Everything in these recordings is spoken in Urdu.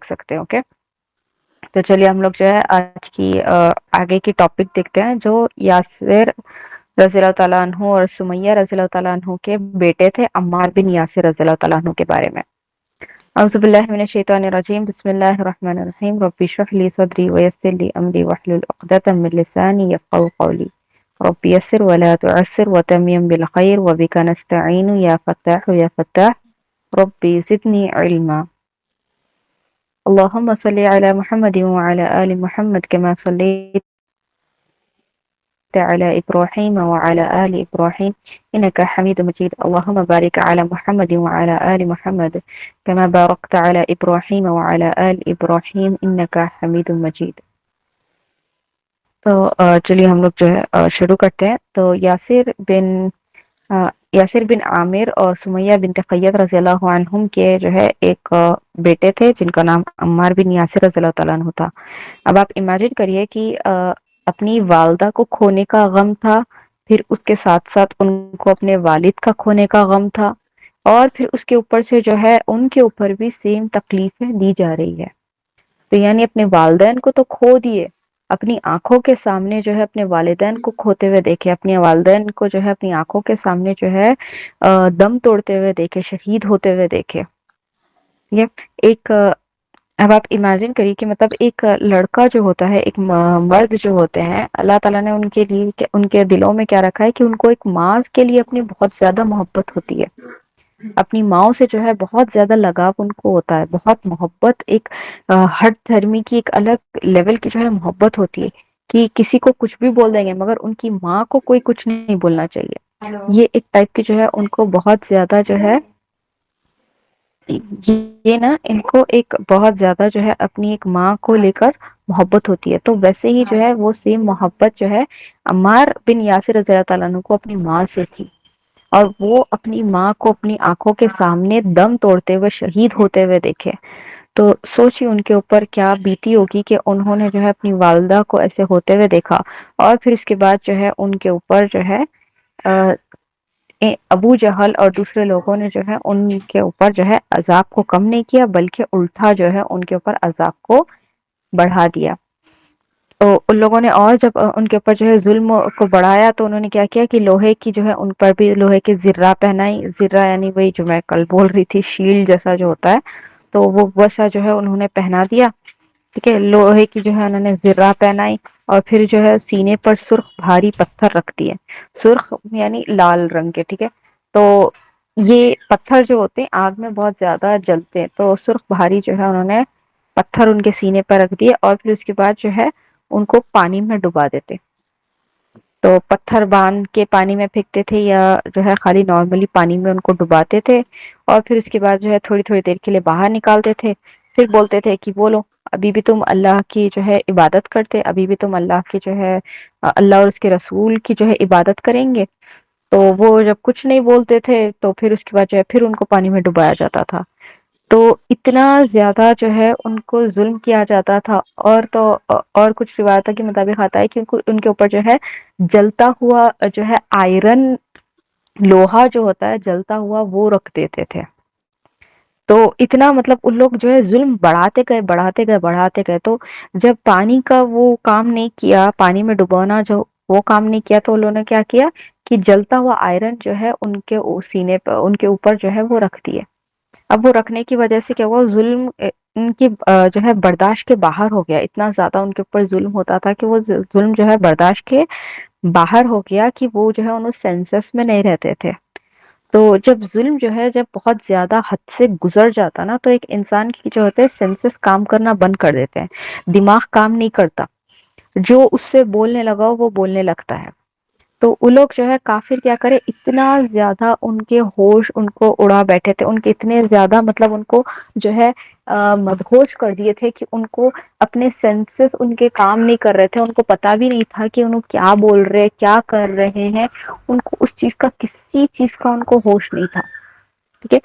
دیکھ سکتے ہیں. اوکے تو چلیے ہم لوگ جو ہے آج کی آگے کی ٹاپک دیکھتے ہیں جو یاسر رضی اللہ تعالیٰ عنہ اور سمیہ رضی اللہ تعالیٰ عنہ کے بیٹے تھے عمار بن یاسر رضی اللہ تعالیٰ عنہ کے بارے میں. اعوذ باللہ من الشیطان الرجیم بسم اللہ الرحمن الرحیم رب اشرح لی صدری ویسر لی امری واحلل عقدۃ من لسانی یفقهوا قولی رب یسر ولا تعسر وتمم بالخیر وبک نستعین یا فتاح یا فتاح رب زدنی علما. اللهم صل على محمد وعلى آل محمد كما صليت على إبراهيم وعلى آل إبراهيم إنك حميد مجيد. اللهم بارك على محمد وعلى آل محمد كما باركت على إبراهيم وعلى آل إبراهيم إنك حميد مجيد. تو چلیے ہم لوگ جو ہے شروع کرتے ہیں. تو یاسر بن عامر اور سمیہ بنت قیت رضی اللہ عنہم کے جو ہے ایک بیٹے تھے جن کا نام عمار بن یاسر رضی اللہ تعالیٰ عنہ تھا. اب آپ امیجن کریے کہ اپنی والدہ کو کھونے کا غم تھا، پھر اس کے ساتھ ساتھ ان کو اپنے والد کا کھونے کا غم تھا، اور پھر اس کے اوپر سے جو ہے ان کے اوپر بھی سیم تکلیفیں دی جا رہی ہے. تو یعنی اپنے والدین کو تو کھو دیے، اپنی آنکھوں کے سامنے جو ہے اپنے والدین کو کھوتے ہوئے دیکھے، اپنے والدین کو جو ہے اپنی آنکھوں کے سامنے جو ہے دم توڑتے ہوئے دیکھے، شہید ہوتے ہوئے دیکھے. یہ ایک اب آپ امیجن کریے کہ مطلب ایک لڑکا جو ہوتا ہے، ایک مرد جو ہوتے ہیں، اللہ تعالیٰ نے ان کے لیے ان کے دلوں میں کیا رکھا ہے کہ ان کو ایک ماں کے لیے اپنی بہت زیادہ محبت ہوتی ہے. اپنی ماں سے جو ہے بہت زیادہ لگاؤ ان کو ہوتا ہے، بہت محبت، ایک ہر دھرمی کی ایک الگ لیول کی جو ہے محبت ہوتی ہے کہ کسی کو کچھ بھی بول دیں گے مگر ان کی ماں کو کوئی کچھ نہیں بولنا چاہیے. یہ ایک ٹائپ کی جو ہے ان کو بہت زیادہ جو ہے یہ نا ان کو ایک بہت زیادہ جو ہے اپنی ایک ماں کو لے کر محبت ہوتی ہے. تو ویسے ہی جو ہے وہ سیم محبت جو ہے عمار بن یاسر رضی اللہ تعالیٰ عنہ کو اپنی ماں سے تھی، اور وہ اپنی ماں کو اپنی آنکھوں کے سامنے دم توڑتے ہوئے شہید ہوتے ہوئے دیکھے. تو سوچی ان کے اوپر کیا بیتی ہوگی کہ انہوں نے جو ہے اپنی والدہ کو ایسے ہوتے ہوئے دیکھا، اور پھر اس کے بعد جو ہے ان کے اوپر جو ہے ابو جہل اور دوسرے لوگوں نے جو ہے ان کے اوپر جو ہے عذاب کو کم نہیں کیا بلکہ الٹا جو ہے ان کے اوپر عذاب کو بڑھا دیا. تو ان لوگوں نے اور جب ان کے اوپر جو ہے ظلم کو بڑھایا تو انہوں نے کیا کیا کہ لوہے کی جو ہے ان پر بھی لوہے کے زرہ پہنائی. زرہ یعنی وہی جو میں کل بول رہی تھی شیلڈ جیسا جو ہوتا ہے، تو وہ ویسا جو ہے انہوں نے پہنا دیا. ٹھیک ہے، لوہے کی جو ہے انہوں نے زرہ پہنائی، اور پھر جو ہے سینے پر سرخ بھاری پتھر رکھ دیے. سرخ یعنی لال رنگ کے. ٹھیک ہے، تو یہ پتھر جو ہوتے ہیں آگ میں بہت زیادہ جلتے ہیں، تو سرخ بھاری جو ہے انہوں نے پتھر ان کے سینے پر رکھ دیے، اور پھر اس کے بعد جو ہے ان کو پانی میں ڈبا دیتے. تو پتھر باندھ کے پانی میں پھینکتے تھے یا جو ہے خالی نارملی پانی میں ان کو ڈباتے تھے، اور پھر اس کے بعد جو ہے تھوڑی تھوڑی دیر کے لیے باہر نکالتے تھے. پھر بولتے تھے کہ بولو ابھی بھی تم اللہ کی جو ہے عبادت کرتے، ابھی بھی تم اللہ کی جو ہے اللہ اور اس کے رسول کی جو ہے عبادت کریں گے. تو وہ جب کچھ نہیں بولتے تھے تو پھر اس کے بعد جو ہے پھر ان کو پانی میں ڈبایا جاتا تھا. تو اتنا زیادہ جو ہے ان کو ظلم کیا جاتا تھا. اور کچھ روایتوں کے مطابق آتا ہے کہ ان کے اوپر جو ہے جلتا ہوا جو ہے آئرن لوہا جو ہوتا ہے جلتا ہوا وہ رکھ دیتے تھے. تو اتنا مطلب ان لوگ جو ہے ظلم بڑھاتے گئے بڑھاتے گئے بڑھاتے گئے. تو جب پانی کا وہ کام نہیں کیا، پانی میں ڈبونا جو وہ کام نہیں کیا، تو انہوں نے کیا کیا کہ جلتا ہوا آئرن جو ہے ان کے سینے پر ان کے اوپر جو ہے وہ رکھ دیے. اب وہ رکھنے کی وجہ سے کیا ہوا، ظلم ان کی جو ہے برداشت کے باہر ہو گیا. اتنا زیادہ ان کے اوپر ظلم ہوتا تھا کہ وہ ظلم جو ہے برداشت کے باہر ہو گیا کہ وہ جو ہے انہوں سینسس میں نہیں رہتے تھے. تو جب ظلم جو ہے جب بہت زیادہ حد سے گزر جاتا نا، تو ایک انسان کی جو ہوتے ہے سینسس کام کرنا بند کر دیتے ہیں، دماغ کام نہیں کرتا، جو اس سے بولنے لگا وہ بولنے لگتا ہے. تو وہ لوگ جو ہے کافر کیا کرے، اتنا زیادہ ان کے ہوش ان کو اڑا بیٹھے تھے، ان کے اتنے زیادہ مطلب ان کو جو ہے مدہوش کر دیے تھے کہ ان کو اپنے سینسز ان کے کام نہیں کر رہے تھے. ان کو پتا بھی نہیں تھا کہ انہوں کیا بول رہے کیا کر رہے ہیں. ان کو اس چیز کا کسی چیز کا ان کو ہوش نہیں تھا. ٹھیک ہے،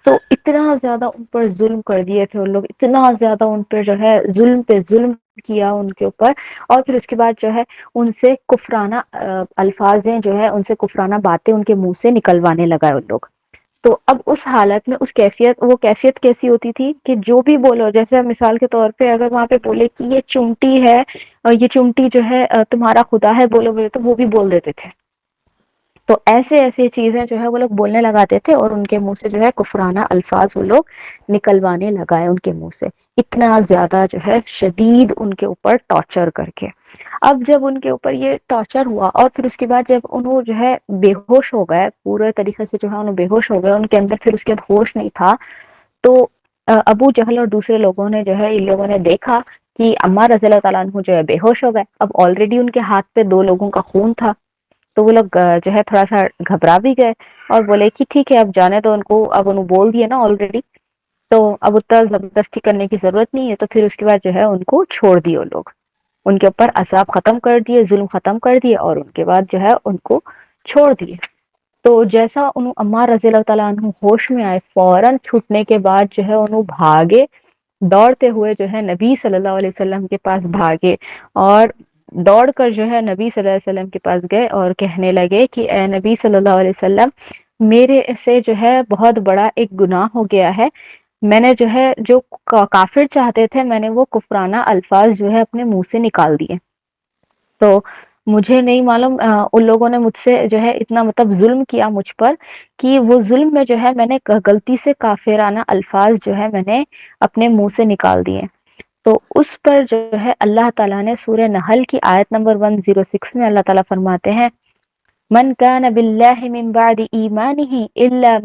تو اتنا زیادہ ان پر ظلم کر دیے تھے ان لوگ، اتنا زیادہ ان پہ جو ہے ظلم پہ ظلم کیا ان کے اوپر. اور پھر اس کے بعد جو ہے ان سے کفرانہ الفاظ جو ہے ان سے کفرانہ باتیں ان کے منہ سے نکلوانے لگا ان لوگ. تو اب اس حالت میں وہ کیفیت کیسی ہوتی تھی کہ جو بھی بولو، جیسے مثال کے طور پہ اگر وہاں پہ بولے کہ یہ چمٹی ہے اور یہ چمٹی جو ہے تمہارا خدا ہے، بولو بولے تو وہ بھی بول دیتے تھے. تو ایسے چیزیں جو ہے وہ لوگ بولنے لگاتے تھے، اور ان کے منہ سے جو ہے کفرانہ الفاظ وہ لوگ نکلوانے لگائے ان کے منہ سے، اتنا زیادہ جو ہے شدید ان کے اوپر ٹارچر کر کے. اب جب ان کے اوپر یہ ٹارچر ہوا، اور پھر اس کے بعد جب انہوں جو ہے بے ہوش ہو گئے پورے طریقے سے، جو ہے انہوں بے ہوش ہو گئے، ان کے اندر پھر اس کے بعد ہوش نہیں تھا، تو ابو جہل اور دوسرے لوگوں نے جو ہے ان لوگوں نے دیکھا کہ عمار رضی اللہ تعالیٰ عنہ جو ہے بے ہوش ہو گئے. اب آلریڈی ان کے ہاتھ پہ 2 لوگوں کا خون تھا، تو وہ لوگ جو ہے تھوڑا سا گھبرا بھی گئے اور بولے کہ ٹھیک ہے اب جانے دو ان کو، اب انہوں بول دیا نا آلریڈی، تو اب اتنا زبردستی کرنے کی ضرورت نہیں ہے. تو پھر اس کے بعد جو ہے ان کو چھوڑ دیے وہ لوگ، ان کے اوپر عذاب ختم کر دیے، ظلم ختم کر دیے، اور ان کے بعد جو ہے ان کو چھوڑ دیے. تو جیسا انہوں عمار رضی اللہ تعالیٰ عنہ ہوش میں آئے، فوراً چھوٹنے کے بعد جو ہے انہوں بھاگے، دوڑتے ہوئے جو ہے نبی صلی اللہ علیہ وسلم کے پاس بھاگے، اور دوڑ کر جو ہے نبی صلی اللہ علیہ وسلم کے پاس گئے اور کہنے لگے کہ اے نبی صلی اللہ علیہ وسلم، میرے سے جو ہے بہت بڑا ایک گناہ ہو گیا ہے. میں نے جو ہے جو کافر چاہتے تھے، میں نے وہ کفرانہ الفاظ جو ہے اپنے منہ سے نکال دیے. تو مجھے نہیں معلوم ان لوگوں نے مجھ سے جو ہے اتنا مطلب ظلم کیا مجھ پر، کہ وہ ظلم میں جو ہے میں نے غلطی سے کافرانہ الفاظ جو ہے میں نے اپنے منہ سے نکال دیے. تو اس پر جو ہے اللہ تعالیٰ نے سورہ نحل کی آیت نمبر 106 میں اللہ تعالیٰ فرماتے ہیں، من کان باللہ من بعد ایمانہ الا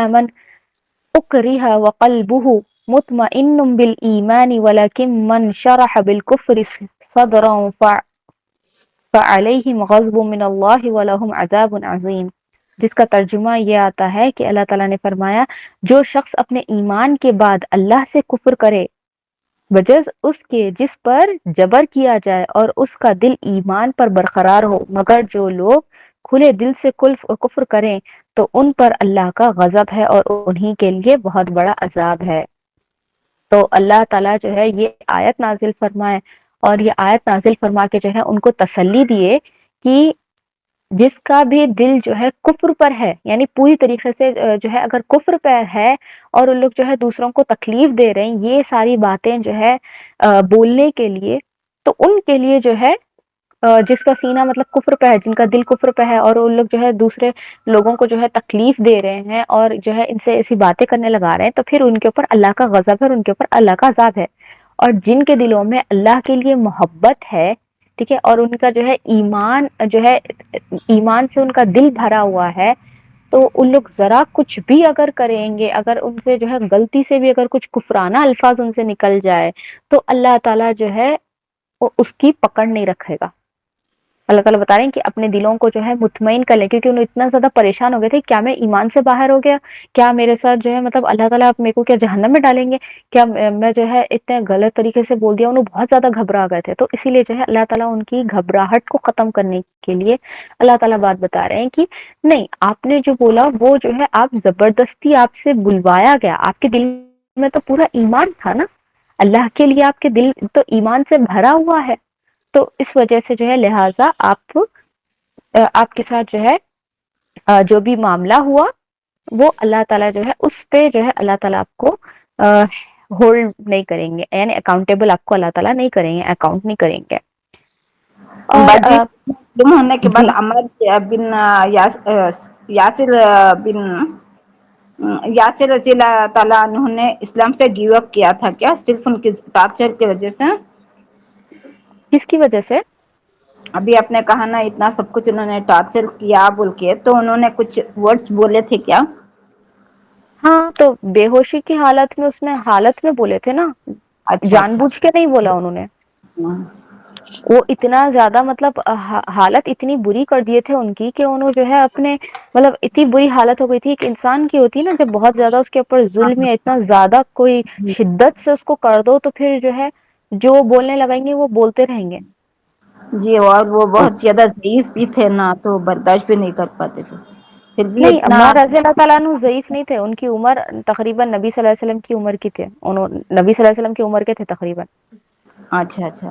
من اکرہ وقلبہ مطمئن بالایمان ولکن من شرح بالکفر صدرا فعلیہم غضب من اللہ ولہم عذاب عظیم. جس کا ترجمہ یہ آتا ہے کہ اللہ تعالیٰ نے فرمایا، جو شخص اپنے ایمان کے بعد اللہ سے کفر کرے بجز اس کے جس پر جبر کیا جائے اور اس کا دل ایمان پر برقرار ہو، مگر جو لوگ کھلے دل سے کفر کریں تو ان پر اللہ کا غضب ہے اور انہی کے لیے بہت بڑا عذاب ہے. تو اللہ تعالیٰ جو ہے یہ آیت نازل فرمائے، اور یہ آیت نازل فرما کے جو ہے ان کو تسلی دیے کہ جس کا بھی دل جو ہے کفر پر ہے، یعنی پوری طریقے سے جو ہے اگر کفر پر ہے اور ان لوگ جو ہے دوسروں کو تکلیف دے رہے ہیں یہ ساری باتیں جو ہے بولنے کے لیے، تو ان کے لیے جو ہے جس کا سینہ مطلب کفر پہ ہے، جن کا دل کفر پہ ہے، اور ان لوگ جو ہے دوسرے لوگوں کو جو ہے تکلیف دے رہے ہیں اور جو ہے ان سے ایسی باتیں کرنے لگا رہے ہیں، تو پھر ان کے اوپر اللہ کا غضب ہے اور ان کے اوپر اللہ کا عذاب ہے. اور جن کے دلوں میں اللہ کے لیے محبت ہے، ٹھیک ہے، اور ان کا جو ہے ایمان جو ہے ایمان سے ان کا دل بھرا ہوا ہے، تو ان لوگ ذرا کچھ بھی اگر کریں گے، اگر ان سے جو ہے غلطی سے بھی اگر کچھ کفرانہ الفاظ ان سے نکل جائے، تو اللہ تعالیٰ جو ہے وہ اس کی پکڑ نہیں رکھے گا. اللہ تعالیٰ بتا رہے ہیں کہ اپنے دلوں کو جو ہے مطمئن کر لیں، کیونکہ انہوں اتنا زیادہ پریشان ہو گئے تھے، کیا میں ایمان سے باہر ہو گیا، کیا میرے ساتھ جو ہے مطلب اللہ تعالیٰ آپ میرے کو کیا جہنم میں ڈالیں گے، کیا میں جو ہے اتنے غلط طریقے سے بول دیا. انہوں بہت زیادہ گھبرا گئے تھے، تو اسی لیے جو ہے اللہ تعالیٰ ان کی گھبراہٹ کو ختم کرنے کے لیے اللہ تعالیٰ بات بتا رہے ہیں کہ نہیں، آپ نے جو بولا وہ جو ہے آپ زبردستی آپ سے بلوایا گیا، آپ کے دل میں تو پورا ایمان تھا نا، اللہ کے لیے آپ کے دل تو ایمان سے بھرا ہوا ہے، تو اس وجہ سے جو ہے لہٰذا آپ کے ساتھ جو ہے جو بھی معاملہ ہوا وہ اللہ تعالیٰ جو ہے اس پہ جو ہے اللہ تعالیٰ آپ کو ہولڈ نہیں کریں گے، یعنی اکاؤنٹیبل آپ کو اللہ تعالیٰ نہیں کریں گے، اکاؤنٹ نہیں کریں گے. باجی اور معلوم ہونے کے بعد جی عمر بن یاسر بن یاسر رضی اللہ تعالیٰ عنہ نے اسلام سے گیو اپ کیا تھا کیا، صرف ان کی ٹارچر کی وجہ سے؟ کس کی وجہ سے؟ ابھی آپ نے کہا نا اتنا سب کچھ انہوں نے ٹارچر کیا بول کے، تو انہوں نے کچھ ورڈز بولے تھے کیا؟ ہاں، تو بے ہوشی کی حالت میں، اس میں حالت میں بولے تھے نا، اچھا جان اچھا بوجھ کے نہیں بولا انہوں نے. ہاں. وہ اتنا زیادہ مطلب حالت اتنی بری کر دیے تھے ان کی، کہ انہوں جو ہے اپنے مطلب اتنی بری حالت ہو گئی تھی. ایک انسان کی ہوتی ہے نا جب بہت زیادہ اس کے اوپر ظلم یا اتنا زیادہ کوئی شدت سے اس کو کر دو، تو پھر جو ہے جو بولنے لگیں گے وہ بولتے رہیں گے. جی، اور وہ بہت زیادہ ضعیف بھی تھے نا، تو برداشت بھی نہیں کر پاتے تھے. پھر بھی نہیں، اتنا عمار رضی اللہ تعالیٰ عنہ ضعیف نہیں تھے، ان کی عمر تقریباً نبی صلی اللہ علیہ وسلم کی عمر کی تھے، نبی صلی اللہ علیہ وسلم کی عمر کے تھے تقریباً. اچھا اچھا.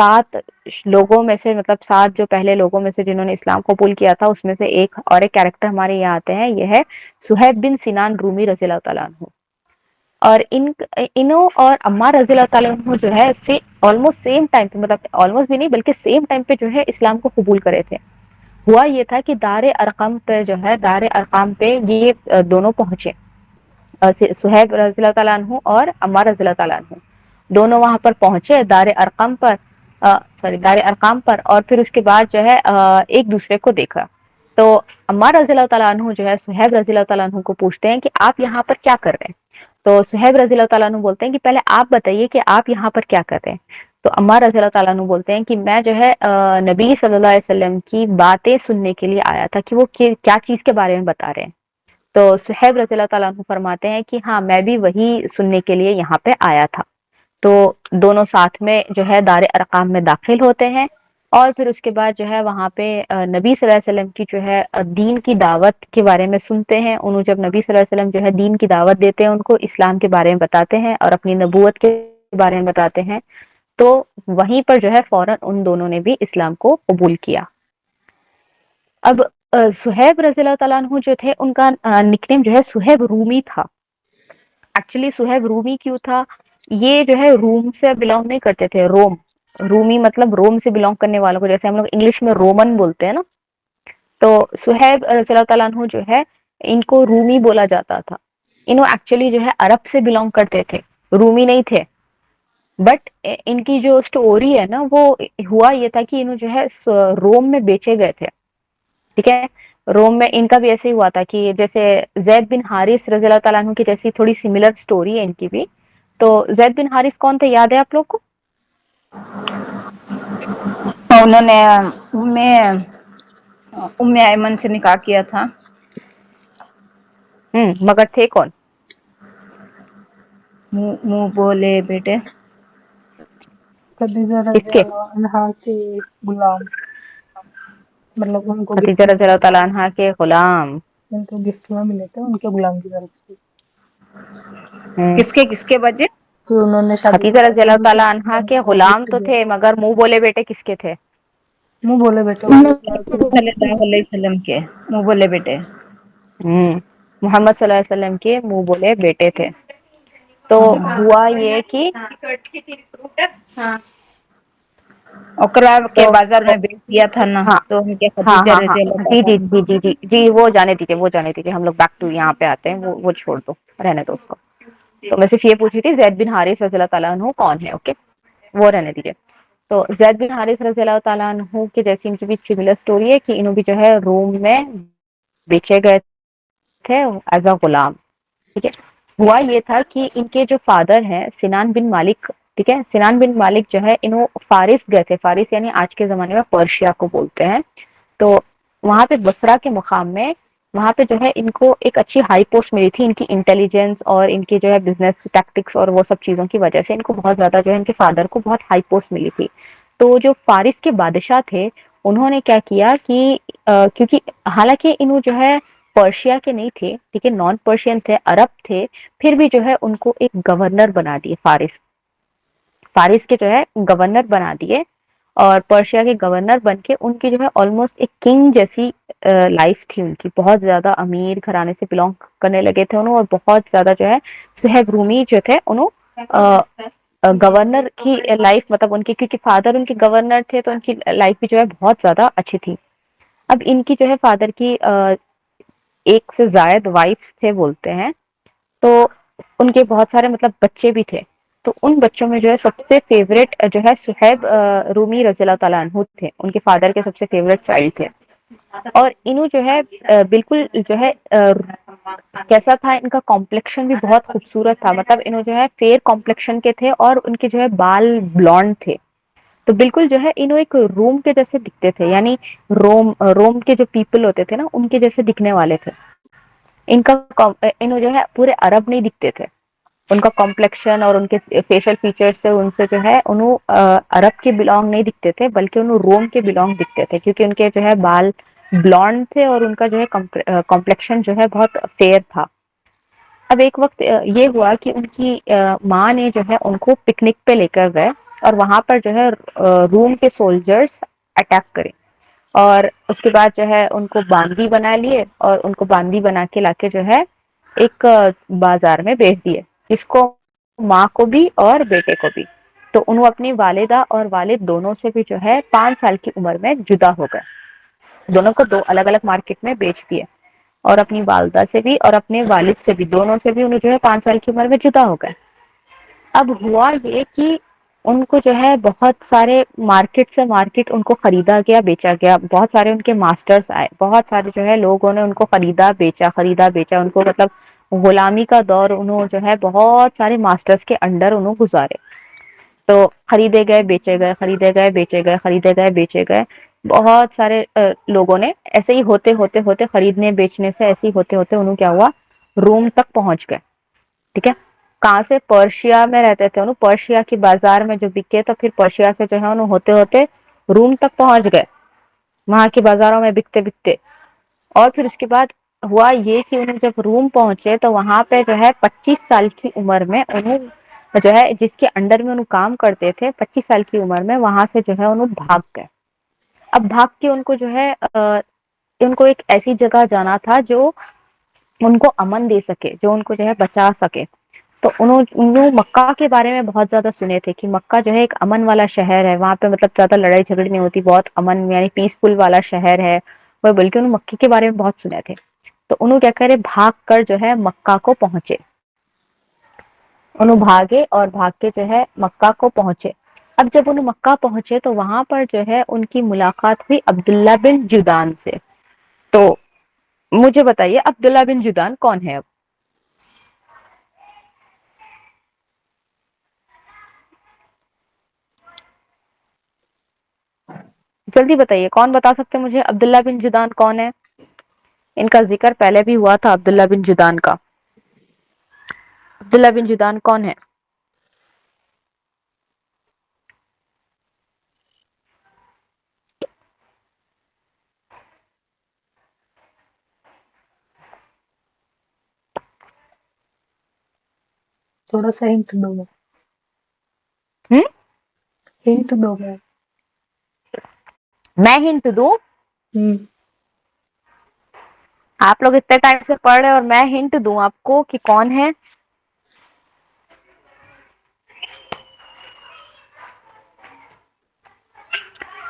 7 لوگوں میں سے مطلب 7 جو پہلے لوگوں میں سے جنہوں نے اسلام قبول کیا تھا اس میں سے ایک کیریکٹر ہمارے یہاں آتے ہیں، یہ ہے صہیب بن سنان رومی رضی اللہ تعالیٰ عنہ. اور انہوں اور عمار رضی اللہ تعالیٰ عنہ جو ہے آلموسٹ سیم ٹائم پہ، مطلب آلموسٹ بھی نہیں بلکہ سیم ٹائم پہ جو ہے اسلام کو قبول کرے تھے. ہوا یہ تھا کہ دار ارقم پہ جو ہے دار ارقام پہ یہ دونوں پہنچے، صہیب رضی اللہ تعالیٰ عنہ اور عمار رضی اللہ تعالیٰ عنہ دونوں وہاں پر پہنچے دار ارقم پر، دار ارقام پر، اور پھر اس کے بعد جو ہے ایک دوسرے کو دیکھا. تو عمار رضی اللہ تعالیٰ عنہ جو ہے صہیب رضی اللہ تعالیٰ عنہ کو پوچھتے ہیں کہ آپ یہاں پر کیا کر رہے ہیں. تو صہیب رضی اللہ تعالیٰ عنہ بولتے ہیں کہ پہلے آپ بتائیے کہ آپ یہاں پر کیا کر رہے ہیں. تو عمار رضی اللہ تعالیٰ عنہ بولتے ہیں کہ میں جو ہے نبی صلی اللہ علیہ وسلم کی باتیں سننے کے لیے آیا تھا کہ وہ کیا چیز کے بارے میں بتا رہے ہیں. تو صہیب رضی اللہ تعالیٰ عنہ فرماتے ہیں کہ ہاں میں بھی وہی سننے کے لیے یہاں پہ آیا تھا. تو دونوں ساتھ میں جو ہے دار ارقام میں داخل ہوتے ہیں، اور پھر اس کے بعد جو ہے وہاں پہ نبی صلی اللہ علیہ وسلم کی جو ہے دین کی دعوت کے بارے میں سنتے ہیں. انہوں جب نبی صلی اللہ علیہ وسلم جو ہے دین کی دعوت دیتے ہیں، ان کو اسلام کے بارے میں بتاتے ہیں اور اپنی نبوت کے بارے میں بتاتے ہیں، تو وہیں پر جو ہے فوراً ان دونوں نے بھی اسلام کو قبول کیا. اب صہیب رضی اللہ تعالیٰ عنہ جو تھے ان کا نک نیم جو ہے صہیب رومی تھا. ایکچولی صہیب رومی کیوں تھا؟ یہ جو ہے روم سے بلونگ نہیں کرتے تھے. رومی مطلب روم سے بلونگ کرنے والوں کو، جیسے ہم لوگ انگلش میں رومن بولتے ہیں نا، تو صہیب رضی اللہ تعالیٰ عنہ جو ہے ان کو رومی بولا جاتا تھا. انہوں ایکچولی جو ہے عرب سے بلونگ کرتے تھے، رومی نہیں تھے. بٹ ان کی جو سٹوری ہے نا وہ ہوا یہ تھا کہ انہوں جو ہے روم میں بیچے گئے تھے. ٹھیک ہے، روم میں ان کا بھی ایسے ہی ہوا تھا کہ جیسے زید بن حارث رضی اللہ تعالیٰ عنہ کی جیسی تھوڑی سملر سٹوری ہے ان کی بھی. تو زید بن حارث کون تھے، یاد ہے آپ لوگ کو؟ انہوں نے ام ایمن سے نکاح کیا تھا. مگر تھے کون؟ منہ بولے بیٹے. خدیجہ کس رضی کے؟ اللہ عنہا کے غلام، مطلب ان کو خدیجہ رضی اللہ تعالیٰ عنہ کے غلام. ان کو گفٹ میں ملے تھے ان کے غلام کی طرف سے. ہوں، کس کے بجے؟ پھر انہوں نے شادی خدیجہ رضی اللہ تعالیٰ عنہ کے غلام تو تھے، مگر منہ بولے بیٹے کس کے تھے؟ منہ بولے بیٹے صلی اللہ علیہ وسلم کے منہ بولے بیٹے. محمد صلی اللہ علیہ وسلم کے منہ بولے بیٹے تھے. تو ہوا یہ کہ اقرا کے تو بازار میں بیچ دیا تھا نا، ہاں تو ان کے ہاں خدیجہ ہاں ہاں رضی اللہ جی تعالیٰ جی عنہ. جی جی جی جی وہ جانے دیجیے، ہم لوگ بیک ٹو یہاں پہ آتے ہیں، وہ چھوڑ دو، رہنے دو اس کو. تو میں صرف یہ پوچھ رہی تھی زید بن حارث رضی اللہ تعالیٰ عنہ کون ہے. اوکے، وہ رہنے دیجیے. تو زید بن حارث رضی اللہ تعالیٰ عنہ کی جیسی ان کی بھی سملر سٹوری ہے کہ انہوں بھی جو ہے روم میں بیچے گئے تھے ایز اے غلام. ٹھیک ہے، ہوا یہ تھا کہ ان کے جو فادر ہیں سنان بن مالک، ٹھیک ہے، سنان بن مالک جو ہے انہوں فارس گئے تھے. فارس یعنی آج کے زمانے میں پرشیا کو بولتے ہیں. تو وہاں پہ بصرہ کے مقام میں وہاں پہ جو ہے ان کو ایک اچھی ہائی پوسٹ ملی تھی. ان کی انٹیلیجنس اور ان کی جو ہے بزنس ٹیکٹکس اور وہ سب چیزوں کی وجہ سے ان کو بہت زیادہ جو ہے ان کے فادر کو بہت ہائی پوسٹ ملی تھی. تو جو فارس کے بادشاہ تھے انہوں نے کیا کیا کہ کیونکہ حالانکہ انہوں جو ہے پرشیا کے نہیں تھے، ٹھیک ہے، نان پرشین تھے، عرب تھے، پھر بھی جو ہے ان کو ایک گورنر بنا دیے. فارس کے جو ہے گورنر بنا دیے، اور پرشیا کے گورنر بن کے ان کی جو ہے آلموسٹ ایک کنگ جیسی لائف تھی. ان کی بہت زیادہ امیر گھرانے سے بلونگ کرنے لگے تھے انہوں، اور بہت زیادہ جو ہے صہیب رومی جو تھے انہوں گورنر کی لائف، مطلب ان کی کیونکہ فادر ان کے گورنر تھے تو ان کی لائف بھی جو ہے بہت زیادہ اچھی تھی. اب ان کی جو ہے فادر کی ایک سے زائد وائفس تھے بولتے ہیں، تو ان کے بہت سارے مطلب بچے بھی تھے. تو ان بچوں میں جو ہے سب سے فیوریٹ جو ہے صہیب رومی رضی اللہ تعالیٰ عنہ تھے. ان کے فادر کے سب سے فیوریٹ چائلڈ تھے. اور انہوں جو ہے بالکل جو ہے کیسا تھا، ان کا کمپلیکشن بھی بہت خوبصورت تھا. مطلب انہوں جو ہے فیئر کمپلیکشن کے تھے اور ان کے جو ہے بال بلونڈ تھے. تو بالکل جو ہے انہوں ایک روم کے جیسے دکھتے تھے، یعنی روم کے جو پیپل ہوتے تھے نا ان کے جیسے دکھنے والے تھے. انہوں جو ہے پورے عرب نہیں دکھتے تھے. ان کا کمپلیکشن اور ان کے فیشل فیچر سے ان سے جو ہے انہوں عرب کے بلونگ نہیں دکھتے تھے، بلکہ انہوں روم کے بلونگ دکھتے تھے، کیونکہ ان کے جو ہے بال بلونڈ تھے اور ان کا جو ہے کمپلیکشن جو ہے بہت فیئر تھا. اب ایک وقت یہ ہوا کہ ان کی ماں نے جو ہے ان کو پکنک پہ لے کر گئے. اور وہاں پر جو ہے روم کے سولجرز اٹیک کرے، اور اس کے بعد جو ہے ان کو باندی بنا لیے، اور ان کو باندی بنا کے لا کے جو ہے ایک بازار میں بیچ دیے، اس کو ماں کو بھی اور بیٹے کو بھی۔ تو انہوں اپنی والدہ اور والد دونوں سے بھی جو ہے 5 سال کی عمر میں جدا ہو گئے، دونوں کو 2 الگ الگ مارکیٹ میں بیچ دیے، اور اپنی والدہ سے بھی اور اپنے والد سے بھی، دونوں سے بھی انہوں جو ہے 5 سال کی عمر میں جدا ہو گئے۔ اب ہوا یہ کہ ان کو جو ہے بہت سارے مارکیٹ سے مارکیٹ ان کو خریدا گیا، بیچا گیا، بہت سارے ان کے ماسٹرز آئے، بہت سارے جو ہے لوگوں نے ان کو خریدا بیچا ان کو، مطلب غلامی کا دور انہوں جو ہے بہت سارے ماسٹرز کے انڈر انہوں گزارے۔ تو خریدے گئے بیچے گئے، خریدے گئے بیچے گئے، خریدے گئے بیچے گئے، بہت سارے لوگوں نے ایسے ہی ہوتے ہوتے ہوتے خریدنے بیچنے سے ایسے ہی ہوتے ہوتے انہوں کیا ہوا، روم تک پہنچ گئے، ٹھیک ہے۔ کہاں سے؟ پرشیا میں رہتے تھے انہوں، پرشیا کی بازار میں جو بکے تو پھر پرشیا سے جو ہے انہوں ہوتے ہوتے روم تک پہنچ گئے، وہاں کی بازاروں میں بکتے بکتے۔ اور پھر اس کے بعد ہوا یہ کہ انہوں جب روم پہنچے تو وہاں پہ جو ہے 25 سال کی عمر میں انہوں جو ہے جس کے انڈر میں انہوں کام کرتے تھے، 25 سال کی عمر میں وہاں سے جو ہے انہوں بھاگ گئے۔ اب بھاگ کے ان کو جو ہے ان کو ایک ایسی جگہ جانا تھا جو ان کو امن دے سکے، جو ان کو جو ہے بچا سکے۔ تو انہوں مکہ کے بارے میں بہت زیادہ سنے تھے کہ مکہ جو ہے ایک امن والا شہر ہے، وہاں پہ مطلب زیادہ لڑائی جھگڑی نہیں ہوتی، بہت امن یعنی پیسفل والا شہر ہے، اور بلکہ انہوں مکے کے بارے میں بہت سنے تھے۔ تو انہوں کیا کرے، بھاگ کر جو ہے مکہ کو پہنچے، انہوں بھاگے اور بھاگ کے جو ہے مکہ کو پہنچے۔ اب جب انہوں مکہ پہنچے تو وہاں پر جو ہے ان کی ملاقات ہوئی عبداللہ بن جدعان سے۔ تو مجھے بتائیے عبداللہ بن جدعان کون ہے؟ اب جلدی بتائیے، کون بتا سکتے مجھے عبداللہ بن جدعان کون ہے؟ ان کا ذکر پہلے بھی ہوا تھا عبداللہ بن جدعان کا۔ عبداللہ بن جدعان کون ہے؟ تھوڑا سا ہنٹ دو گا، ہنٹ دو گا۔ میں ہنٹ دوں؟ ہوں آپ لوگ اتنے ٹائم سے پڑھ رہے اور میں ہنٹ دوں آپ کو کہ کون ہے؟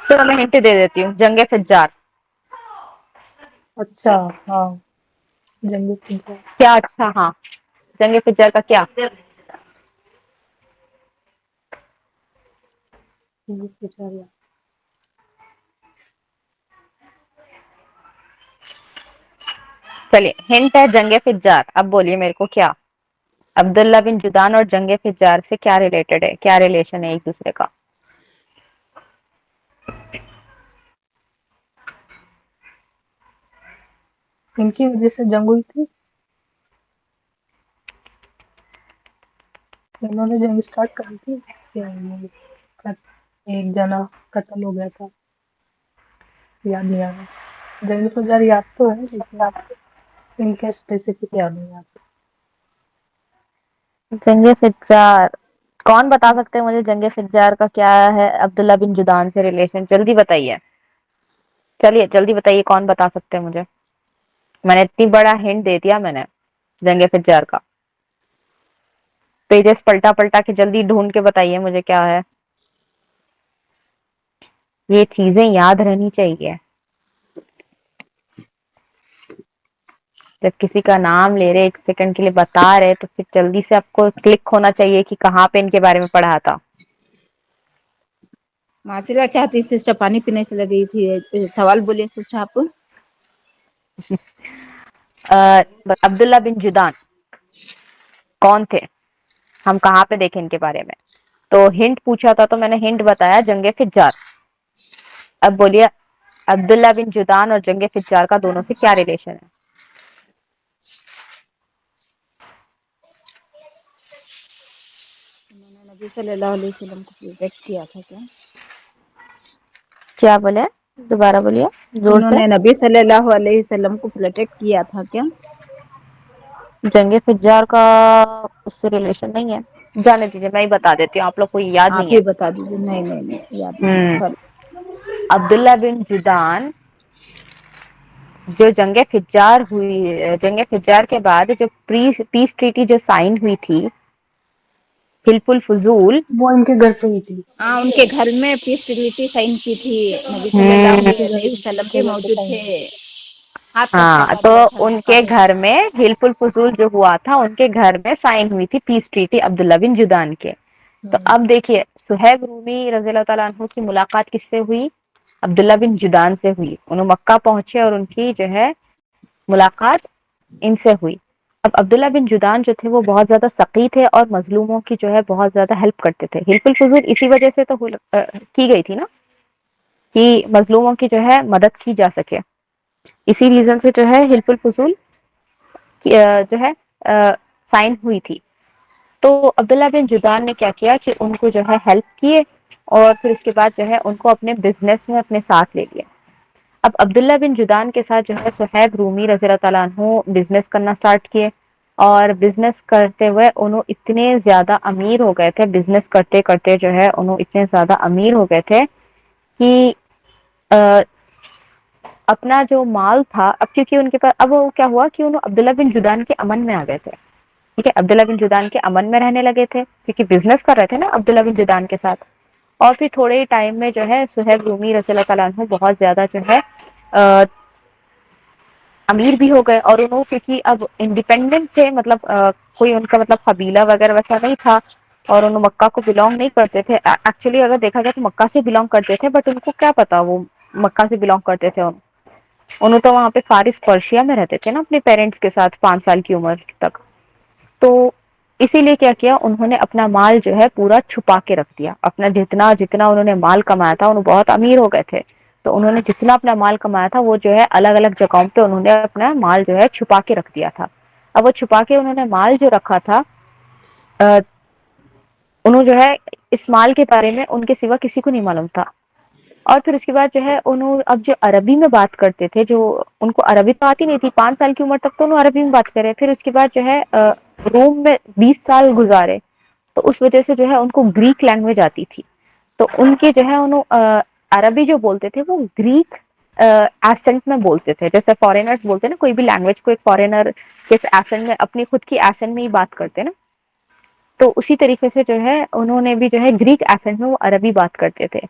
چلو میں ہنٹ دے دیتی ہوں، جنگ فجار۔ اچھا ہاں، جنگی فجار۔ کیا؟ اچھا ہاں، جنگ فجار کا کیا؟ جنگی فجار یا چلیے ہنٹ ہے جنگ فجار، اب بولیے میرے کو کیا عبداللہ بن جدعان اور جنگ فجار سے کیا ریلیٹڈ ہے، کیا ریلیشن ہے ایک دوسرے کا؟ ان کی وجہ سے جنگ ہوئی تھی، انہوں نے جنگ اسٹارٹ کری تھی کہ ایک جنا قتل ہو گیا تھا، یاد نہیں آ رہا۔ جنگ فجار یاد تو ہے لیکن ان کے اسپیسیفک یاد نہیں آ سکتا۔ جنگ فجار کون بتا سکتے ہیں مجھے، جنگ فجار کا کیا ہے عبداللہ بن جدعان سے ریلیشن؟ جلدی بتائیے، چلیے جلدی بتائیے، کون بتا سکتے ہیں مجھے؟ میں نے اتنی بڑا ہنٹ دے دیا میں نے جنگ فجار کا، پیجز پلٹا پلٹا کے جلدی ڈھونڈ کے بتائیے مجھے کیا ہے۔ یہ چیزیں یاد رہنی چاہیے، جب کسی کا نام لے رہے 1 سیکنڈ کے لیے بتا رہے تو پھر جلدی سے آپ کو کلک ہونا چاہیے کہ کہاں پہ ان کے بارے میں پڑھا تھا۔ معذرت چاہتی سسٹر، پانی پینے سے لگی تھی، سوال بولیے سسٹر آپ۔ عبداللہ بن جدعان کون تھے، ہم کہاں پہ دیکھیں ان کے بارے میں؟ تو ہنٹ پوچھا تھا تو میں نے ہنٹ بتایا جنگ فجار۔ اب بولیے عبداللہ بن جدعان اور جنگ فجار کا دونوں سے کیا ریلیشن ہے؟ نبی صلی اللہ علیہ وسلم کو پروٹیکٹ کیا تھا کیا؟ کیا بولے؟ دوبارہ بولیے زور انہوں سے۔ نے نبی صلی اللہ علیہ وسلم کو پروٹیکٹ کیا تھا کیا؟ جنگ فجار کا اس سے ریلیشن نہیں ہے۔ جانے دیجیے میں ہی بتا دیتی ہوں، آپ لوگ کو یاد آپ نہیں ہی ہے۔ بتا دیجیے، نہیں یاد نہیں ہے، ہوں سوری۔ عبداللہ بن جدان جو جنگ فجار ہوئی، جنگ فجار کے بعد جو پیس ٹریٹی جو سائن ہوئی تھی حلف الفضول، وہ ان کے گھر پہ ہی تھی، ہاں ان کے گھر میں پیس ٹریٹی سائن کی تھی، نبی صلی اللہ ان کے گھر علیہ پہ وسلم ان بھی کے گھر پہ موجود سائن تھے، کی۔ ہاتھ پہ ہاں تھاپا تو دیا تھا ان کے کاغذ گھر میں حلف الفضول جو ہوا تھا ان کے گھر میں سائن ہوئی تھی پیس ٹریٹی عبداللہ بن جدان کے۔ تو اب دیکھیے صہیب رومی رضی اللہ تعالیٰ عنہ کی ملاقات کس سے ہوئی؟ عبداللہ بن جدان سے ہوئی، انہوں مکہ پہنچے اور ان کی جو ہے ملاقات ان سے ہوئی۔ اب عبداللہ بن جدان جو تھے وہ بہت زیادہ سخی تھے اور مظلوموں کی جو ہے بہت زیادہ ہیلپ کرتے تھے۔ حلف الفضول اسی وجہ سے تو کی گئی تھی نا کہ مظلوموں کی جو ہے مدد کی جا سکے، اسی ریزن سے جو ہے حلف الفضول جو ہے سائن ہوئی تھی۔ تو عبداللہ بن جدان نے کیا کیا کہ ان کو جو ہے ہیلپ کیے اور پھر اس کے بعد جو ہے ان کو اپنے بزنس میں اپنے ساتھ لے لیا۔ اب عبداللہ بن جدان کے ساتھ جو ہے صہیب رومی رضی اللہ تعالیٰ عنہ بزنس کرنا سٹارٹ کیے، اور بزنس کرتے ہوئے انہوں اتنے زیادہ امیر ہو گئے تھے، بزنس کرتے کرتے جو ہے انہوں اتنے زیادہ امیر ہو گئے تھے کہ اپنا جو مال تھا، اب کیونکہ ان کے پاس اب وہ کیا ہوا کہ انہوں عبداللہ بن جدان کے امن میں آ گئے تھے، ٹھیک ہے، عبداللہ بن جدان کے امن میں رہنے لگے تھے کیونکہ بزنس کر رہے تھے نا عبداللہ بن جدان کے ساتھ۔ اور پھر تھوڑے ہی ٹائم میں جو ہے صہیب رومی رضی اللہ تعالیٰ عنہ بہت زیادہ جو ہے امیر بھی ہو گئے، اور انہوں کیونکہ اب انڈیپینڈنٹ تھے، مطلب کوئی ان کا مطلب قبیلہ وغیرہ ویسا نہیں تھا، اور انہوں مکہ کو بلونگ نہیں کرتے تھے، ایکچولی اگر دیکھا جائے تو مکہ سے بلونگ کرتے تھے، بٹ ان کو کیا پتا وہ مکہ سے بلونگ کرتے تھے، انہوں تو وہاں پہ فارس پرشیا میں رہتے تھے نا اپنے پیرنٹس کے ساتھ 5 سال کی عمر تک۔ تو اسی لیے کیا کیا انہوں نے اپنا مال جو ہے پورا چھپا کے رکھ دیا، اپنا جتنا جتنا انہوں نے مال کمایا تھا، انہوں بہت امیر ہو گئے تھے، تو انہوں نے جتنا اپنا مال کمایا تھا وہ جو ہے الگ الگ جگہوں پہ انہوں نے اپنا مال جو ہے چھپا کے رکھ دیا تھا۔ اب وہ چھپا کے انہوں نے مال جو رکھا تھا، انہوں جو ہے اس مال کے بارے میں ان کے سوا کسی کو نہیں معلوم تھا۔ اور پھر اس کے بعد جو ہے انہوں اب جو عربی میں بات کرتے تھے، جو ان کو عربی تو آتی نہیں تھی، 5 سال کی عمر تک تو انہوں عربی میں بات کرے، پھر اس کے بعد جو ہے روم میں 20 سال گزارے، تو اس وجہ سے جو ہے ان کو گریک لینگویج آتی تھی، تو ان کے جو ہے انہوں عربی جو بولتے تھے وہ گریک ایسنٹ میں بولتے تھے، جیسے فارینرز بولتے ہیں نا کوئی بھی لینگویج کو، ایک فارینر کس ایسنٹ میں اپنی خود کی ایسنٹ میں ہی بات کرتے ہیں نا، تو اسی طریقے سے جو ہے انہوں نے بھی جو ہے گریک ایسنٹ میں وہ عربی بات کرتے تھے،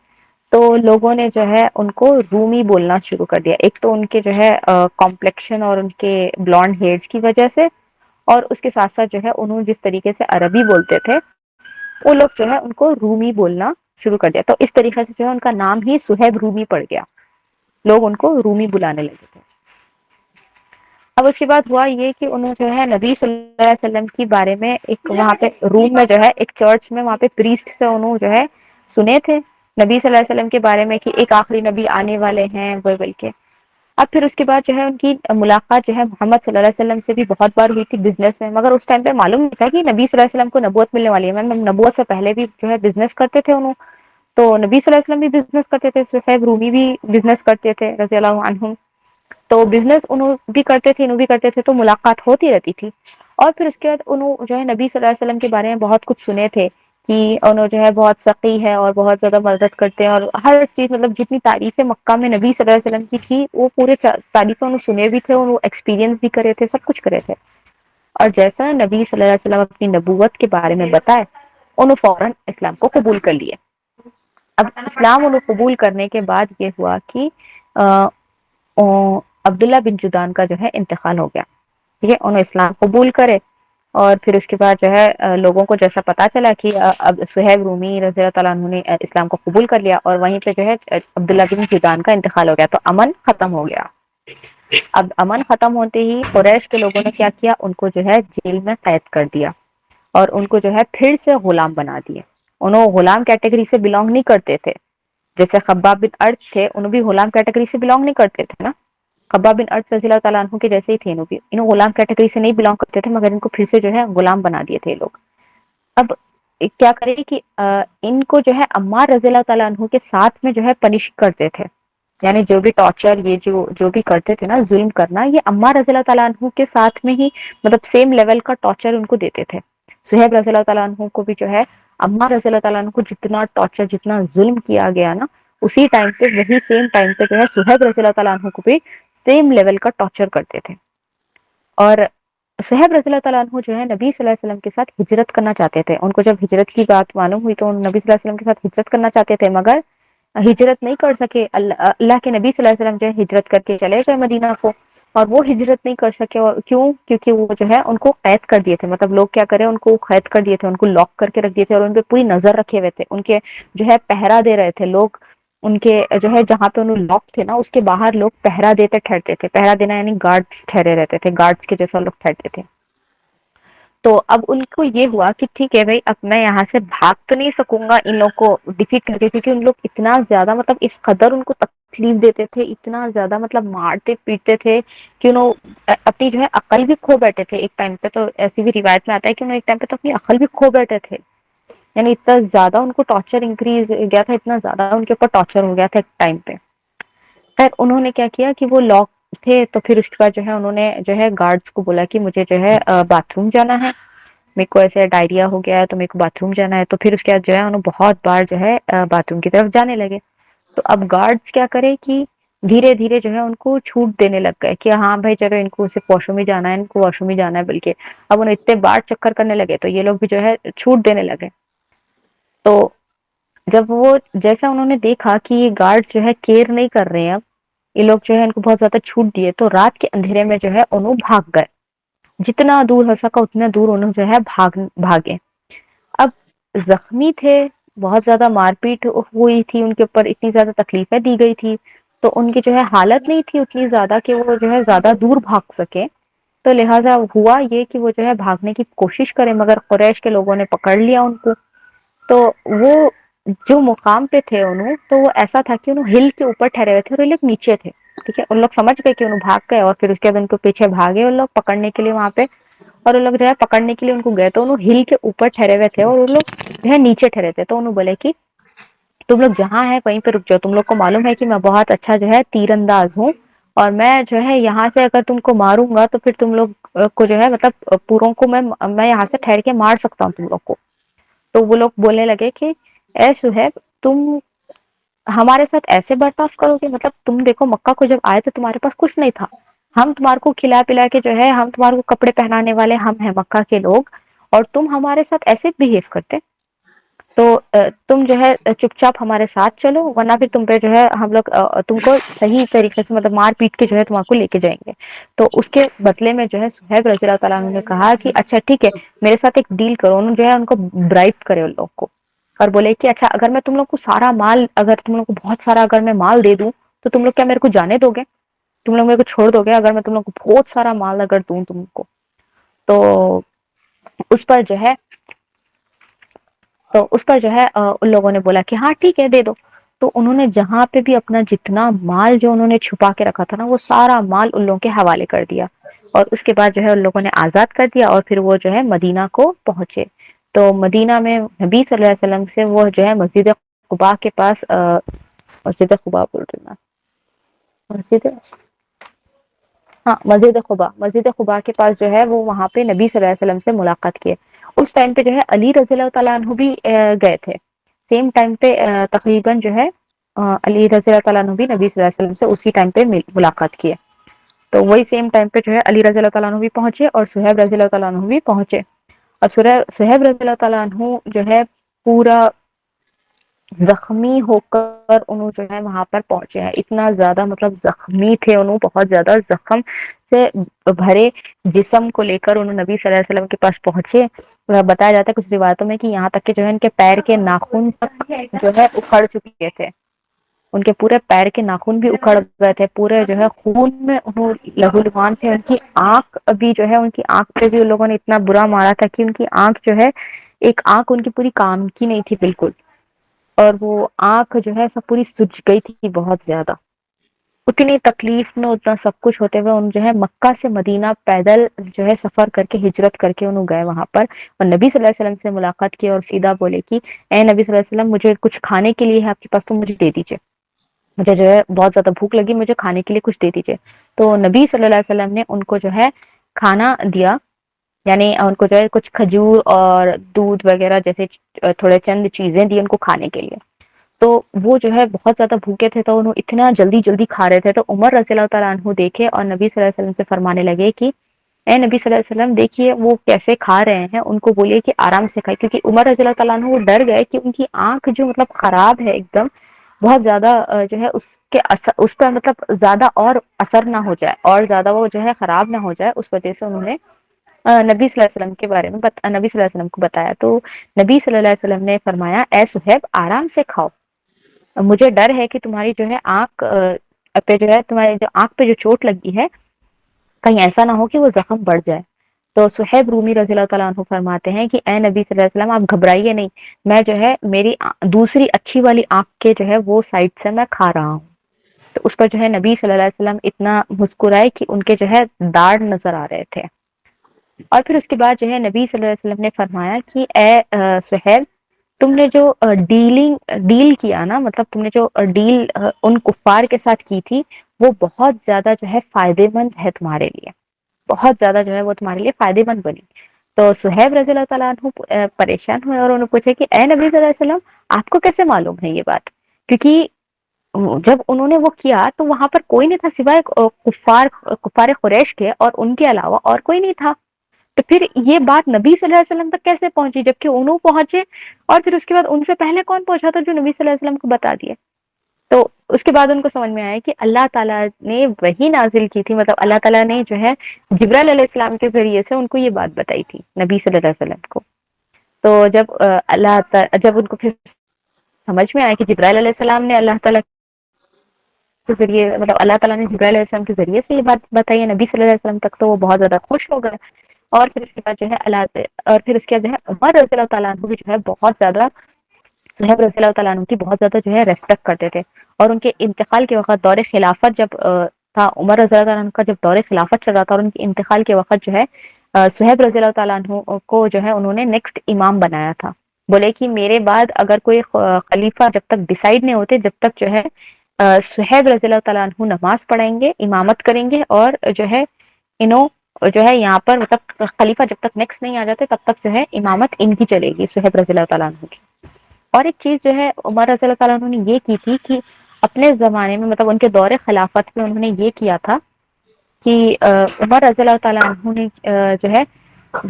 تو لوگوں نے جو ہے ان کو رومی بولنا شروع کر دیا، ایک تو ان کے جو ہے کمپلیکشن اور ان کے بلانڈ ہیئرز کی وجہ سے، اور اس کے ساتھ ساتھ جو ہے انہوں جس طریقے سے عربی بولتے تھے وہ لوگ جو ہے ان کو رومی بولنا شروع کر دیا، تو اس طریقے سے جو ہے ان کا نام ہی صہیب رومی پڑ گیا، لوگ ان کو رومی بلانے لگے تھے۔ اب اس کے بعد ہوا یہ کہ انہوں جو ہے نبی صلی اللہ علیہ وسلم کے بارے میں ایک وہاں پہ روم میں جو ہے ایک چرچ میں وہاں پہ پریسٹ سے انہوں جو ہے سنے تھے نبی صلی اللہ علیہ وسلم کے بارے میں کہ ایک آخری نبی آنے والے ہیں وہ بول کے۔ اب پھر اس کے بعد جو ہے ان کی ملاقات جو ہے محمد صلی اللہ علیہ وسلم سے بھی بہت بار ہوئی تھی بزنس میں، مگر اس ٹائم پہ معلوم نہیں تھا کہ نبی صلی اللہ علیہ وسلم کو نبوت ملنے والی ہے، نبوت سے پہلے بھی جو ہے بزنس کرتے تھے انہوں، تو نبی صلی اللہ علیہ وسلم بھی بزنس کرتے تھے، صہیب رومی بھی بزنس کرتے تھے رضی اللہ عنہم، تو بزنس انہوں بھی کرتے تھے انہوں بھی کرتے تھے، تو ملاقات ہوتی رہتی تھی۔ اور پھر اس کے بعد انہوں جو ہے نبی صلی اللہ علیہ وسلم کے بارے میں بہت کچھ سنے تھے کہ انہوں جو ہے بہت سخی ہے اور بہت زیادہ مدد کرتے ہیں، اور ہر چیز مطلب جتنی تعریفیں مکہ میں نبی صلی اللہ علیہ وسلم کی تھی وہ پورے تعریفیں انہوں سنے بھی تھے، انہوں ایکسپیرینس بھی کرے تھے، سب کچھ کرے تھے۔ اور جیسا نبی صلی اللہ علیہ وسلم اپنی نبوت کے بارے میں بتائے، انہوں فوراً اسلام کو قبول کر لیے۔ اب اسلام انہوں قبول کرنے کے بعد یہ ہوا کہ عبداللہ بن جدان کا جو ہے انتقال ہو گیا، ٹھیک ہے، انہوں اسلام قبول کرے، اور پھر اس کے بعد جو ہے لوگوں کو جیسا پتا چلا کہ اب صہیب رومی رضی اللہ تعالیٰ عنہ نے اسلام کو قبول کر لیا، اور وہیں پہ جو ہے عبداللہ بن جدان کا انتقال ہو گیا، تو امن ختم ہو گیا۔ اب امن ختم ہوتے ہی قریش کے لوگوں نے کیا کیا، ان کو جو ہے جیل میں قید کر دیا، اور ان کو جو ہے پھر سے غلام بنا دیے۔ انہوں غلام کیٹیگری سے بلونگ نہیں کرتے تھے، جیسے خباب بن ارط تھے انہوں بھی غلام کیٹیگری سے بلونگ نہیں کرتے تھے نا، خباب بن ارط رضی اللہ تعالیٰ عنہ کے جیسے ہی تھے، انہوں غلام کیٹیگری سے نہیں بلونگ کرتے تھے، مگر ان کو پھر سے جو ہے غلام بنا دیے تھے لوگ۔ اب کیا کرے کہ ان کو جو ہے عمار رضی اللہ تعالیٰ عنہ کے ساتھ میں جو ہے پنش کرتے تھے، یعنی جو بھی ٹارچر یہ جو بھی کرتے تھے نا ظلم کرنا، یہ عمار رضی اللہ تعالیٰ عنہ کے ساتھ میں ہی مطلب سیم لیول کا ٹارچر ان کو دیتے تھے، صہیب رضی اللہ تعالیٰ عنہ کو بھی جو ہے عمار رضی اللہ تعالیٰ عنہ کو جتنا ٹارچر جتنا ظلم کیا گیا نا، اسی ٹائم پہ وہی سیم ٹائم پہ جو ہے صہیب رضی اللہ تعالیٰ عنہ کو بھی سیم لیول کا ٹارچر کرتے تھے. اور صہیب رضی اللہ تعالیٰ عنہ جو ہے نبی صلی اللہ علیہ وسلم کے ساتھ ہجرت کرنا چاہتے تھے. ان کو جب ہجرت کی بات معلوم ہوئی تو نبی صلی اللہ علیہ وسلم کے ساتھ ہجرت کرنا چاہتے تھے، مگر ہجرت نہیں کر سکے. اللہ کے نبی صلی اللہ علیہ وسلم جو ہے ہجرت کر کے چلے گئے مدینہ کو، اور وہ ہجرت نہیں کر سکے. اور کیوں؟ کیونکہ وہ جو ہے ان کو قید کر دیے تھے. مطلب لوگ کیا کرے، ان کو قید کر دیے تھے، ان کو لاک کر کے رکھ دیے تھے، اور ان پہ پوری نظر رکھے ہوئے تھے. ان کے جو ہے پہرا دے رہے تھے لوگ. ان کے جو ہے جہاں پہ انہوں لاک تھے نا، اس کے باہر لوگ پہرا دیتے ٹھہرتے تھے. پہرا دینا یعنی گارڈز ٹھہرے رہتے تھے، گارڈز کے جیسا لوگ ٹھہرتے تھے. تو اب ان کو یہ ہوا کہ ٹھیک ہے بھائی، اب میں یہاں سے بھاگ تو نہیں سکوں گا ان لوگ کو ڈیفیٹ کر کے، کیونکہ ان لوگ اتنا زیادہ مطلب اس قدر ان کو تکلیف دیتے تھے، اتنا زیادہ مطلب مارتے پیٹتے تھے کہ انہوں اپنی جو ہے عقل بھی کھو بیٹھے تھے. ایک ٹائم پہ تو ایسی بھی روایت میں آتا ہے کہ انہوں ایک ٹائم پہ تو اپنی عقل بھی کھو بیٹھے تھے. یعنی اتنا زیادہ ان کو ٹارچر انکریز گیا تھا، اتنا زیادہ ان کے اوپر ٹارچر ہو گیا تھا ایک ٹائم پہ. خیر انہوں نے کیا کیا کہ وہ لاک تھے، تو پھر اس کے بعد جو ہے انہوں نے جو ہے گارڈز کو بولا کہ مجھے جو ہے باتھ روم جانا ہے، میرے کو ایسے ڈائریا ہو گیا ہے تو میرے کو باتھ روم جانا ہے. تو پھر اس کے بعد جو ہے انہوں بہت بار جو ہے باتھ روم کی طرف جانے لگے. تو اب گارڈز کیا کرے کہ دھیرے دھیرے جو ہے ان کو چھوٹ دینے لگ گئے کہ ہاں بھائی چلو ان کو صرف واش روم ہی جانا ہے، ان کو واش روم ہی جانا ہے. بلکہ اب انہیں اتنے بار چکر کرنے لگے تو یہ لوگ بھی جو ہے چھوٹ دینے لگے. تو جب وہ جیسا انہوں نے دیکھا کہ یہ گارڈ جو ہے کیئر نہیں کر رہے ہیں، اب یہ لوگ جو ہے ان کو بہت زیادہ چھوٹ دیے، تو رات کے اندھیرے میں جو ہے انہوں بھاگ گئے. جتنا دور ہو سکا اتنا دور انہوں جو ہے بھاگے. اب زخمی تھے، بہت زیادہ مار پیٹ ہوئی تھی ان کے اوپر، اتنی زیادہ تکلیفیں دی گئی تھی، تو ان کی جو ہے حالت نہیں تھی اتنی زیادہ کہ وہ جو ہے زیادہ دور بھاگ سکے. تو لہٰذا ہوا یہ کہ وہ جو ہے بھاگنے کی کوشش کرے، مگر قریش کے لوگوں نے پکڑ لیا ان کو. تو وہ جو مقام پہ تھے انہوں، تو وہ ایسا تھا کہ انہوں ہل کے اوپر ٹھہرے ہوئے تھے اور یہ لوگ نیچے تھے. ٹھیک ہے، ان لوگ سمجھ گئے کہ انہوں بھاگ گئے، اور پھر اس کے بعد ان کو پیچھے بھاگے ان لوگ پکڑنے کے لیے وہاں پہ. اور وہ لوگ جو ہے پکڑنے کے لیے ان کو گئے تو انہوں ہل کے اوپر ٹھہرے ہوئے تھے اور وہ لوگ جو ہے نیچے ٹھہرے تھے. تو انہوں بولے کہ تم لوگ جہاں ہے وہیں پہ رک جاؤ، تم لوگ کو معلوم ہے کہ میں بہت اچھا جو ہے تیر انداز ہوں، اور میں جو ہے یہاں سے اگر تم کو ماروں گا تو پھر تم لوگ کو جو ہے مطلب پوروں کو میں یہاں سے ٹھہر کے مار سکتا ہوں تم لوگ کو. تو وہ لوگ بولنے لگے کہ اے صہیب، تم ہمارے ساتھ ایسے برتاؤ کرو گے؟ مطلب تم دیکھو مکہ کو جب آئے تو تمہارے پاس کچھ نہیں تھا، ہم تمہارے کو کھلا پلا کے جو ہے ہم تمہارے کو کپڑے پہنانے والے ہم ہیں مکہ کے لوگ، اور تم ہمارے ساتھ ایسے بہیو کرتے. تو تم جو ہے چپ چاپ ہمارے ساتھ چلو، ورنہ پھر تم پہ جو ہے ہم لوگ تم کو صحیح طریقے سے مطلب مار پیٹ کے جو ہے تمہارے کو لے کے جائیں گے. تو اس کے بدلے میں جو ہے صہیب رضی اللہ تعالیٰ عنہ نے کہا کہ اچھا ٹھیک ہے، میرے ساتھ ایک ڈیل کرو. انہوں جو ہے ان کو برائب کرے ان لوگ کو، اور بولے کہ اچھا اگر میں تم لوگ کو سارا مال، اگر تم لوگ کو بہت سارا اگر میں مال دے دوں تو تم لوگ کیا میرے کو جانے دو گے؟ تم لوگ میرے کو چھوڑ دو گے اگر میں تم لوگ کو بہت سارا مال اگر دوں تم کو؟ تو اس پر جو ہے ان لوگوں نے بولا کہ ہاں ٹھیک ہے دے دو. تو انہوں نے جہاں پہ بھی اپنا جتنا مال جو انہوں نے چھپا کے رکھا تھا نا، وہ سارا مال ان لوگوں کے حوالے کر دیا. اور اس کے بعد جو ہے ان لوگوں نے آزاد کر دیا، اور پھر وہ جو ہے مدینہ کو پہنچے. تو مدینہ میں نبی صلی اللہ علیہ وسلم سے وہ جو ہے مسجد قباء کے پاس مسجد قباء بول رہی میں مسجد قباء کے پاس جو ہے وہ وہاں پہ نبی صلی اللہ علیہ وسلم سے ملاقات کیے. اس ٹائم پہ جو ہے علی رضی اللہ تعالیٰ عنہ بھی گئے تھے سیم ٹائم پہ. تقریباً جو ہے علی رضی اللہ تعالیٰ عنہ بھی نبی صلی اللہ علیہ وسلم سے اسی ٹائم پہ ملاقات کیے. تو وہی سیم ٹائم پہ جو ہے علی رضی اللہ تعالیٰ عنہ بھی پہنچے اور صہیب رضی اللہ تعالیٰ عنہ بھی پہنچے. اور صہیب رضی اللہ تعالیٰ عنہ جو ہے پورا زخمی ہو کر انہوں جو ہے وہاں پر پہنچے ہیں. اتنا زیادہ مطلب زخمی تھے انہوں، بہت زیادہ زخم سے بھرے جسم کو لے کر انہوں نبی صلی اللہ علیہ وسلم کے پاس پہنچے. بتایا جاتا ہے کچھ روایتوں میں کہ یہاں تک کہ جو ہے ان کے پیر کے ناخن تک جو ہے اکھڑ چکے تھے، ان کے پورے پیر کے ناخن بھی اکھڑ گئے تھے، پورے جو ہے خون میں انہوں لہولہان تھے. ان کی آنکھ ابھی جو ہے ان کی آنکھ پہ بھی ان لوگوں نے اتنا برا مارا تھا کہ ان کی آنکھ جو ہے ایک آنکھ ان کی پوری کام کی نہیں تھی بالکل، اور وہ آنکھ جو ہے سب پوری سج گئی تھی بہت زیادہ. اتنی تکلیف میں اتنا سب کچھ ہوتے ہوئے ان جو ہے مکہ سے مدینہ پیدل جو ہے سفر کر کے ہجرت کر کے انہوں گئے وہاں پر، اور نبی صلی اللہ علیہ وسلم سے ملاقات کی اور سیدھا بولے کہ اے نبی صلی اللہ علیہ وسلم، مجھے کچھ کھانے کے لیے ہے آپ کے پاس تو مجھے دے دیجیے، مجھے جو ہے بہت زیادہ بھوک لگی، مجھے کھانے کے لیے کچھ دے دیجیے. تو نبی صلی اللہ علیہ وسلم نے ان کو جو ہے کھانا دیا. یعنی ان کو جو ہے کچھ کھجور اور دودھ وغیرہ جیسے تھوڑے چند چیزیں دی ان کو کھانے کے لیے. تو وہ جو ہے بہت زیادہ بھوکے تھے تو انہوں اتنا جلدی جلدی کھا رہے تھے. تو عمر رضی اللہ تعالیٰ عنہ دیکھے اور نبی صلی اللہ علیہ وسلم سے فرمانے لگے کہ اے نبی صلی اللہ علیہ وسلم دیکھیے وہ کیسے کھا رہے ہیں, ان کو بولیے کہ آرام سے کھائے, کیونکہ عمر رضی اللہ تعالیٰ عنہ وہ ڈر گئے کہ ان کی آنکھ جو مطلب خراب ہے ایک دم بہت زیادہ جو ہے اس پر مطلب زیادہ اور اثر نہ ہو جائے اور زیادہ وہ جو ہے خراب نہ ہو جائے, اس وجہ سے انہوں نے نبی صلی اللہ علیہ وسلم کے بارے میں نبی صلی اللہ علیہ وسلم کو بتایا. تو نبی صلی اللہ علیہ وسلم نے فرمایا اے صہیب آرام سے کھاؤ, مجھے ڈر ہے کہ تمہاری جو ہے آنکھ پہ جو ہے تمہاری جو آنکھ پہ جو چوٹ لگی ہے کہیں ایسا نہ ہو کہ وہ زخم بڑھ جائے. تو صہیب رومی رضی اللہ تعالیٰ عنہ فرماتے ہیں کہ اے نبی صلی اللہ علیہ وسلم آپ گھبرائیے نہیں, میں جو ہے میری دوسری اچھی والی آنکھ کے جو ہے وہ سائڈ سے میں کھا رہا ہوں. تو اس پر جو ہے نبی صلی اللہ علیہ وسلم اتنا مسکرائے کہ ان کے جو ہے داڑ نظر آ رہے تھے. اور پھر اس کے بعد جو ہے نبی صلی اللہ علیہ وسلم نے فرمایا کہ اے صہیب تم نے جو ڈیل کیا نا, مطلب تم نے جو ڈیل ان کفار کے ساتھ کی تھی وہ بہت زیادہ جو ہے فائدے مند ہے تمہارے لیے, بہت زیادہ جو ہے وہ تمہارے لیے فائدے مند بنی. تو صہیب رضی اللہ تعالیٰ عنہ پریشان ہوئے اور انہوں نے پوچھا کہ اے نبی صلی اللہ علیہ وسلم آپ کو کیسے معلوم ہے یہ بات, کیونکہ جب انہوں نے وہ کیا تو وہاں پر کوئی نہیں تھا سوائے کفار قریش کے, اور ان کے علاوہ اور کوئی نہیں تھا. تو پھر یہ بات نبی صلی اللہ علیہ وسلم تک کیسے پہنچی جبکہ انہوں پہنچے, اور پھر اس کے بعد ان سے پہلے کون پہنچا تھا جو نبی صلی اللہ علیہ وسلم کو بتا دیا. تو اس کے بعد ان کو سمجھ میں آیا کہ اللہ تعالیٰ نے وحی نازل کی تھی, مطلب اللہ تعالیٰ نے جو ہے جبرائیل علیہ السلام کے ذریعے سے ان کو یہ بات بتائی تھی نبی صلی اللہ علیہ وسلم کو. تو جب ان کو پھر سمجھ میں آیا کہ جبرائیل علیہ السلام نے اللہ تعالیٰ کے ذریعے, مطلب اللہ تعالیٰ نے جبرائیل علیہ السلام کے ذریعے سے یہ بات بتائی ہے نبی صلی اللہ علیہ وسلم تک, تو وہ بہت زیادہ خوش ہو گئے. اور پھر اس کے بعد جو ہے پھر اس کے بعد جو ہے عمر رضی اللہ تعالیٰ عنہ بھی جو ہے بہت زیادہ صہیب رضی اللہ تعالیٰ عنہ کی بہت زیادہ جو ہے ریسپیکٹ کرتے تھے. اور ان کے انتقال کے وقت دور خلافت جب تھا, عمر رضی اللہ تعالیٰ عنہ کا جب دور خلافت چل رہا تھا اور ان کے انتقال کے وقت جو ہے صہیب رضی اللہ تعالیٰ عنہ کو جو ہے انہوں نے نیکسٹ امام بنایا تھا. بولے کہ میرے بعد اگر کوئی خلیفہ جب تک ڈیسائیڈ نہیں ہوتے جب تک جو ہے صہیب رضی اللہ تعالیٰ عنہ نماز پڑھیں گے, امامت کریں گے, اور جو ہے انہوں جو ہے یہاں پر مطلب خلیفہ جب تک نیکسٹ نہیں آ جاتے تب تک جو ہے امامت ان کی چلے گی, صہیب رضی اللہ تعالیٰ عنہ کی. اور ایک چیز جو ہے عمر رضی اللہ تعالیٰ عنہ نے یہ کی تھی کہ اپنے زمانے میں مطلب ان کے دور خلافت میں انہوں نے یہ کیا تھا کہ عمر رضی اللہ تعالیٰ عنہ نے جو ہے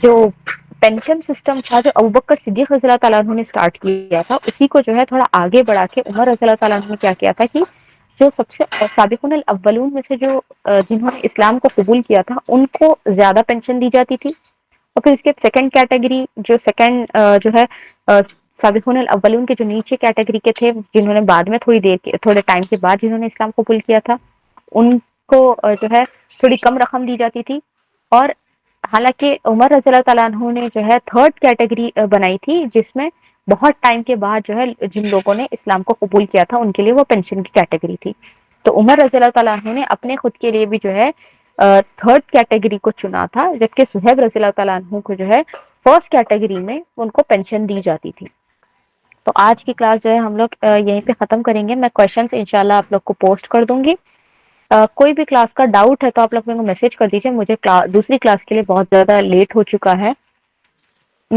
جو پینشن سسٹم تھا جو ابوبکر صدیق رضی اللہ تعالیٰ عنہ نے اسٹارٹ کیا تھا, اسی کو جو ہے تھوڑا آگے بڑھا کے عمر رضی اللہ تعالیٰ عنہ نے کیا کیا تھا کہ جو سب سے سابقون الاولون میں سے جو جنہوں نے اسلام کو قبول کیا تھا ان کو زیادہ پینشن دی جاتی تھی. اور پھر اس کے سیکنڈ کیٹیگری جو سیکنڈ جو ہے سابقون الاولون کے جو نیچے کیٹیگری کے تھے جنہوں نے بعد میں تھوڑے ٹائم کے بعد جنہوں نے اسلام قبول کیا تھا ان کو جو ہے تھوڑی کم رقم دی جاتی تھی. اور حالانکہ عمر رضی اللہ تعالیٰ عنہ نے جو ہے تھرڈ کیٹیگری بنائی تھی جس میں بہت ٹائم کے بعد جو ہے جن لوگوں نے اسلام کو قبول کیا تھا ان کے لیے وہ پینشن کی کیٹیگری تھی. تو عمر رضی اللہ تعالیٰ عنہ نے اپنے خود کے لیے بھی جو ہے تھرڈ کیٹیگری کو چنا تھا, جبکہ صہیب رضی اللہ تعالیٰ عنہ کو جو ہے فرسٹ کیٹیگری میں ان کو پینشن دی جاتی تھی. تو آج کی کلاس جو ہے ہم لوگ یہیں پہ ختم کریں گے. میں کویشچنس انشاءاللہ آپ لوگ کو پوسٹ کر دوں گی. کوئی بھی کلاس کا ڈاؤٹ ہے تو آپ لوگ میرے کو میسج کر دیجیے. مجھے دوسری کلاس کے لیے بہت زیادہ لیٹ ہو چکا ہے.